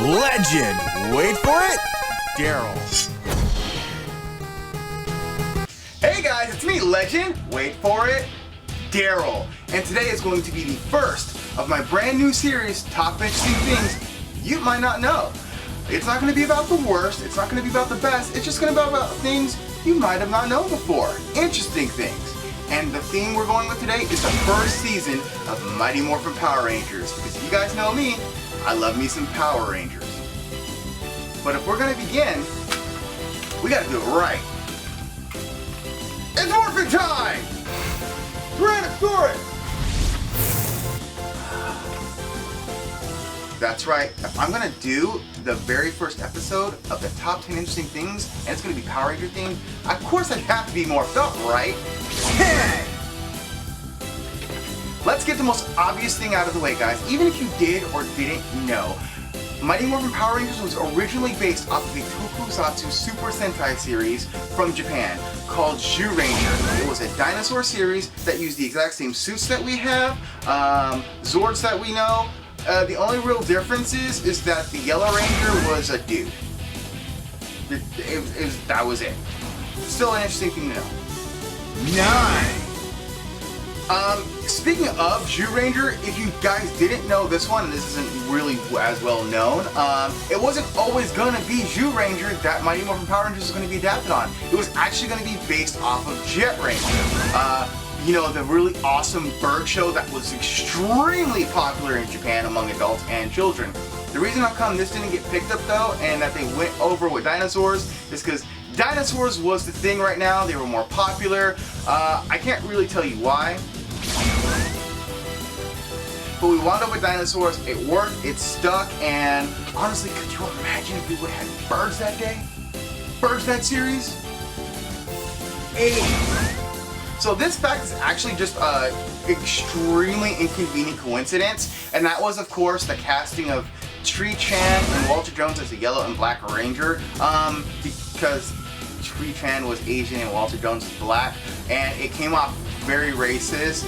Legend. Wait for it, Daryl. Hey guys, it's me, Legend. Wait for it, Daryl. And today is going to be the first of my brand new series, Top Interesting Things You Might Not Know. It's not going to be about the worst, it's not going to be about the best, it's just going to be about things you might have not known before. Interesting things. And the theme we're going with today is the first season of Mighty Morphin Power Rangers. Because if you guys know me, I love me some Power Rangers. But if we're going to begin, we got to do it right. It's morphin' time! Tyrannosaurus! That's right. If I'm going to do the very first episode of the top 10 interesting things, and it's going to be Power Ranger themed, of course I have to be morphed up, right? 10! Let's get the most obvious thing out of the way, guys. Even if you did or didn't know, Mighty Morphin Power Rangers was originally based off of a tokusatsu Super Sentai series from Japan called Zordon. It was a dinosaur series that used the exact same suits that we have, Zords that we know. The only real difference is that the Yellow Ranger was a dude. That was it. Still an interesting thing to know. 9. Speaking of Zordon, if you guys didn't know this one, and this isn't really as well known, it wasn't always going to be Zordon that Mighty Morphin Power Rangers was going to be adapted on. It was actually going to be based off of Jet Ranger. You know, the really awesome bird show that was extremely popular in Japan among adults and children. The reason how come this didn't get picked up though, and that they went over with dinosaurs, is because dinosaurs was the thing right now. They were more popular. I can't really tell you why. But we wound up with dinosaurs, it worked, it stuck, and honestly, could you imagine if we would have had birds that day? Birds that series? 8. So this fact is actually just an extremely inconvenient coincidence, and that was of course the casting of Tree Chan and Walter Jones as the Yellow and Black Ranger, because Tree Chan was Asian and Walter Jones was black, and it came off very racist,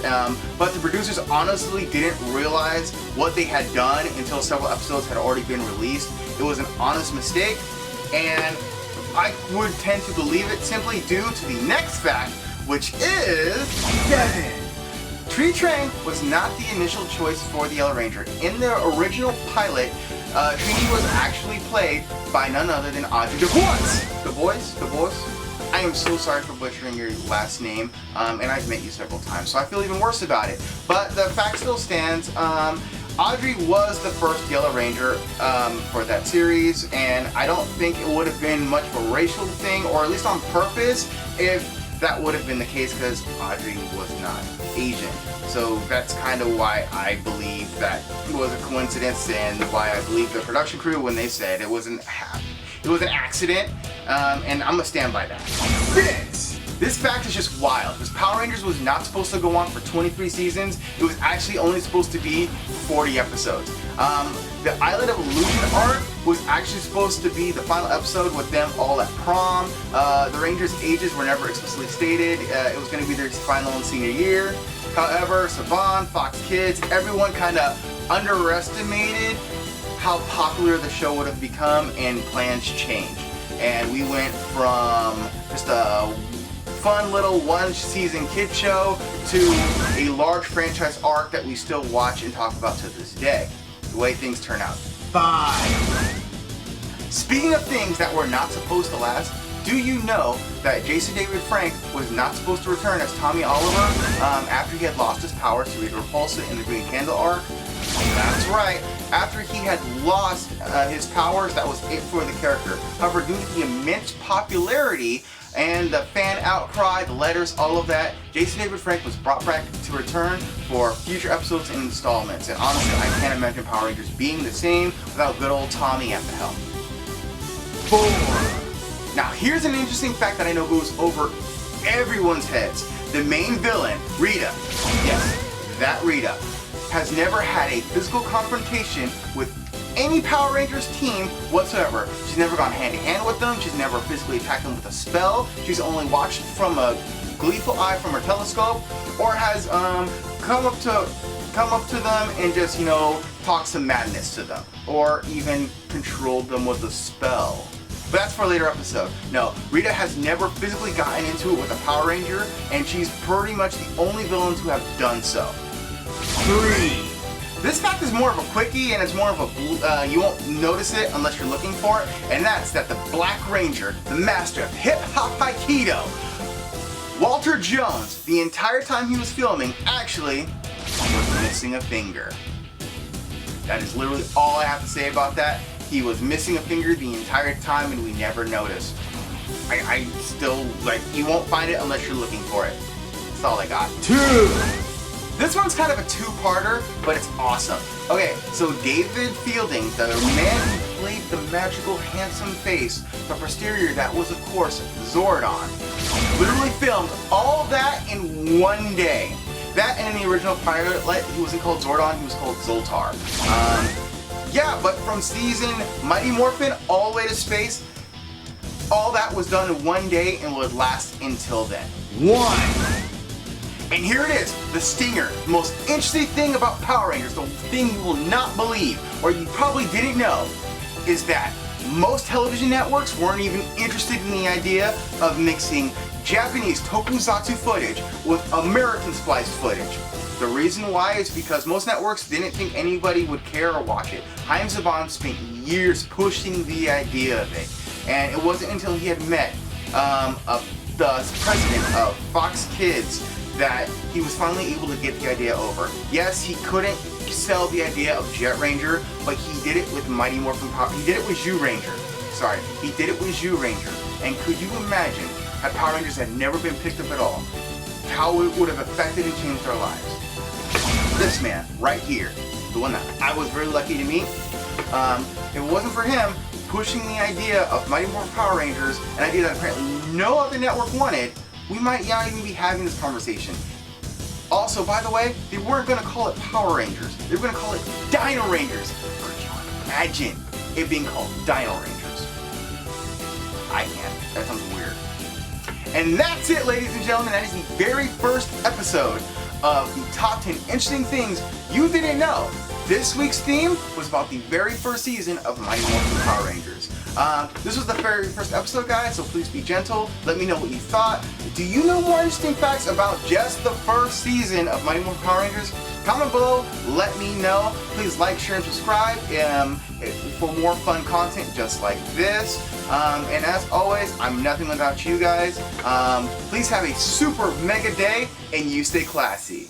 but the producers honestly didn't realize what they had done until several episodes had already been released. It was an honest mistake, and I would tend to believe it simply due to the next fact, which is 7. Tree Chan was not the initial choice for the Yellow Ranger. In the original pilot, Trini was actually played by none other than Audrey DuBois. I am so sorry for butchering your last name, and I've met you several times, so I feel even worse about it. But the fact still stands, Audrey was the first Yellow Ranger for that series, and I don't think it would have been much of a racial thing, or at least on purpose, if that would have been the case, because Audrey was not Asian. So that's kind of why I believe that it was a coincidence, and why I believe the production crew when they said it was an accident, and I'm gonna stand by that. 6. This fact is just wild, because Power Rangers was not supposed to go on for 23 seasons. It was actually only supposed to be 40 episodes. The Island of Illusion arc was actually supposed to be the final episode with them all at prom. The Rangers' ages were never explicitly stated. It was going to be their final and senior year. However, Saban, Fox Kids, everyone kind of underestimated how popular the show would have become, and plans changed. And we went from just a fun little one-season kid show to a large franchise arc that we still watch and talk about to this day. The way things turn out. 5. Speaking of things that were not supposed to last, do you know that Jason David Frank was not supposed to return as Tommy Oliver after he had lost his powers to Rita Repulsa in the Green Candle arc? That's right. After he had lost his powers, that was it for the character. However, due to the immense popularity and the fan outcry, the letters, all of that, Jason David Frank was brought back to return for future episodes and installments. And honestly, I can't imagine Power Rangers being the same without good old Tommy at the helm. 4. Now here's an interesting fact that I know goes over everyone's heads. The main villain, Rita, yes, that Rita, has never had a physical confrontation with any Power Rangers team whatsoever. She's never gone hand to hand with them. She's never physically attacked them with a spell. She's only watched from a gleeful eye from her telescope, or has come up to come up to them and just, you know, talk some madness to them, or even controlled them with a spell. But that's for a later episode. No, Rita has never physically gotten into it with a Power Ranger, and she's pretty much the only villain to have done so. 3. This fact is more of a quickie, and it's more of a, you won't notice it unless you're looking for it, and that's that the Black Ranger, the master of hip-hop Aikido, Walter Jones, the entire time he was filming, actually was missing a finger. That is literally all I have to say about that. He was missing a finger the entire time and we never noticed. I still, like, you won't find it unless you're looking for it. That's all I got. 2. This one's kind of a two-parter, but it's awesome. Okay, so David Fielding, the man who played the magical handsome face, the posterior, that was of course Zordon, literally filmed all that in one day. That and in the original pilot, he wasn't called Zordon, he was called Zoltar. Yeah, but from season Mighty Morphin all the way to space, all that was done in one day and would last until then. 1. And here it is, the stinger. The most interesting thing about Power Rangers, the thing you will not believe, or you probably didn't know, is that most television networks weren't even interested in the idea of mixing Japanese tokusatsu footage with American spliced footage. The reason why is because most networks didn't think anybody would care or watch it. Chaim Saban spent years pushing the idea of it, and it wasn't until he had met the president of Fox Kids that he was finally able to get the idea over. Yes, he couldn't sell the idea of Jet Ranger, but he did it with Mighty Morphin Power. He did it with Zhu Ranger. Sorry, he did it with Zhu Ranger. And could you imagine, had Power Rangers had never been picked up at all, how it would have affected and changed our lives? This man, right here, the one that I was very lucky to meet, if it wasn't for him pushing the idea of Mighty Morphin Power Rangers, an idea that apparently no other network wanted, we might not even be having this conversation. Also, by the way, they weren't going to call it Power Rangers. They were going to call it Dino Rangers. Could you imagine it being called Dino Rangers? I can't. That sounds weird. And that's it, ladies and gentlemen. That is the very first episode of the top 10 interesting things you didn't know. This week's theme was about the very first season of Mighty Morphin Power Rangers. This was the very first episode, guys, so please be gentle. Let me know what you thought. Do you know more interesting facts about just the first season of Mighty Morphin Power Rangers? Comment below, let me know. Please like, share, and subscribe for more fun content just like this. And as always, I'm nothing without you guys. Please have a super mega day, and you stay classy.